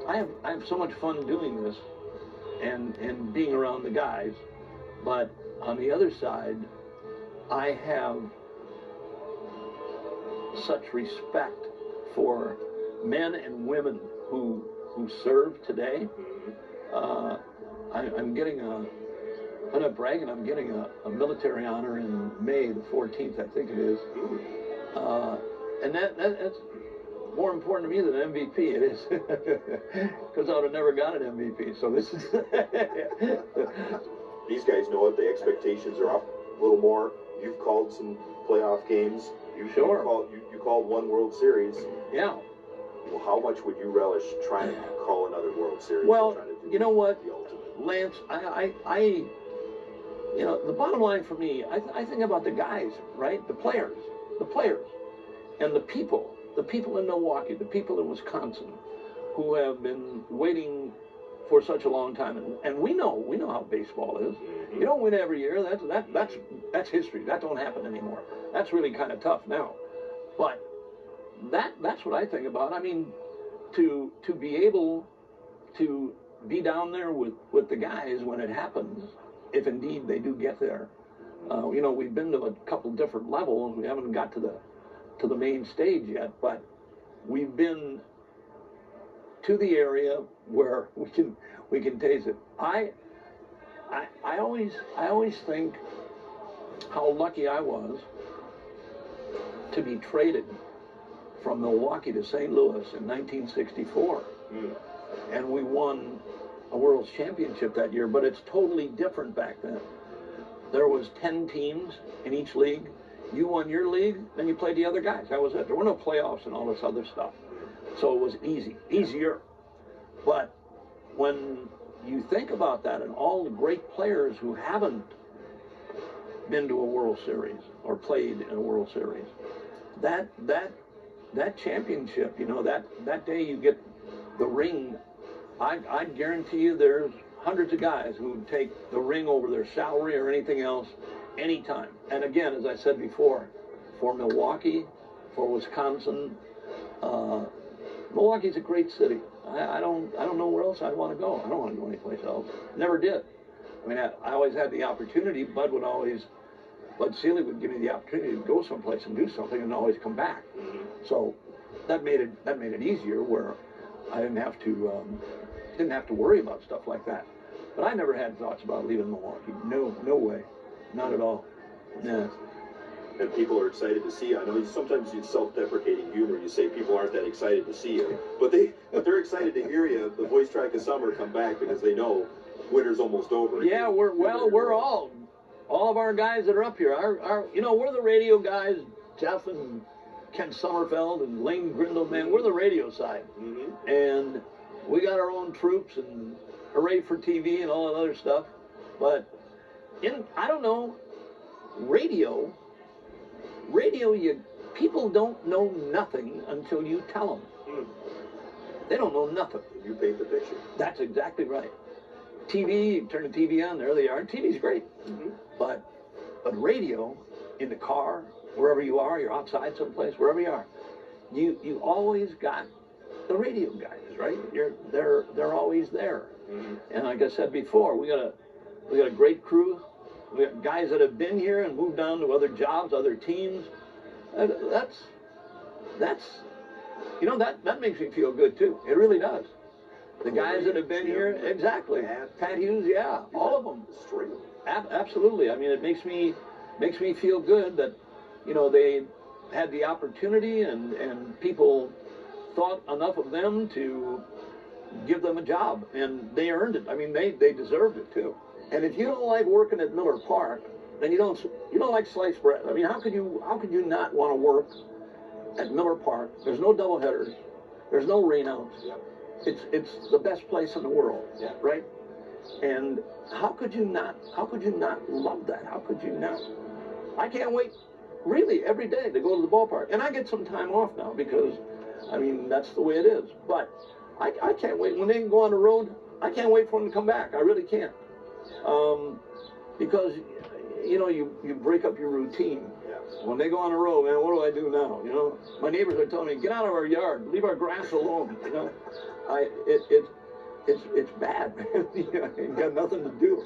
I have so much fun doing this and being around the guys, but on the other side, I have such respect for men and women who serve today. I'm getting I'm not bragging, I'm getting a military honor in May the 14th, I think it is. And that's more important to me than an MVP. It is, because I would have never got an MVP. So this is. These guys know it. The expectations are up a little more. You've called some playoff games. You called one World Series. Yeah. Well, how much would you relish trying to call another World Series? Well, you know what, Lance, you know, the bottom line for me, I think about the guys, right? The players, and the people in Milwaukee, the people in Wisconsin, who have been waiting for such a long time, and we know how baseball is. You don't win every year. That's history. That don't happen anymore. That's really kind of tough now. But that's what I think about. I mean, to be able to be down there with the guys when it happens, if indeed they do get there. You know, we've been to a couple different levels. We haven't got to the main stage yet, but we've been to the area where we can taste it. I always think how lucky I was to be traded from Milwaukee to St. Louis in 1964. And we won a World Championship that year, but it's totally different back then. There was 10 teams in each league. You won your league, then you played the other guys. That was it. There were no playoffs and all this other stuff. So it was easier. But when you think about that and all the great players who haven't been to a World Series or played in a World Series, that championship, you know, that day you get the ring, I guarantee you there's hundreds of guys who would take the ring over their salary or anything else anytime. And again, as I said before, for Milwaukee, for Wisconsin, Milwaukee's a great city. I don't know where else I'd want to go. I don't want to go anyplace else. Never did. I mean, I always had the opportunity. Bud Seeley would give me the opportunity to go someplace and do something and always come back. So that made it easier, where I didn't have to worry about stuff like that. But I never had thoughts about leaving Milwaukee. No way, not at all. Yeah. And people are excited to see you. I know sometimes you self-deprecating humor. You say people aren't that excited to see you, but they're excited to hear you. The voice track of summer come back because they know winter's almost over. Yeah, we're all of our guys that are up here. We're the radio guys. Jeff and Ken Sommerfeld and Lane Grindle, man, we're the radio side. And we got our own troops and Hooray for TV and all that other stuff. But I don't know, radio, people don't know nothing until you tell them. They don't know nothing. You paint the picture. That's exactly right. TV, you turn the TV on, there they are. TV's great. But radio, in the car, wherever you are, you're outside someplace, wherever you are, you always got the radio guys, right? They're always there. And like I said before, we got a great crew. We got guys that have been here and moved on to other jobs, other teams. That's that makes me feel good too. It really does. The guys that have been here, exactly. Pat Hughes, yeah, all of them. Absolutely. I mean, it makes me feel good that, you know, they had the opportunity and people thought enough of them to give them a job, and they earned it. I mean, they deserved it too. And if you don't like working at Miller Park, then you don't like sliced bread. I mean, how could you not want to work at Miller Park? There's no doubleheaders. There's no rainouts. It's the best place in the world, right? And how could you not love that? How could you not? I can't wait, really, every day to go to the ballpark. And I get some time off now because, I mean, that's the way it is. But I can't wait. When they go on the road, I can't wait for them to come back. I really can't. Because, you know, you break up your routine. When they go on the road, man, what do I do now? You know, my neighbors are telling me, get out of our yard, leave our grass alone. You know, it's bad, man. You got nothing to do.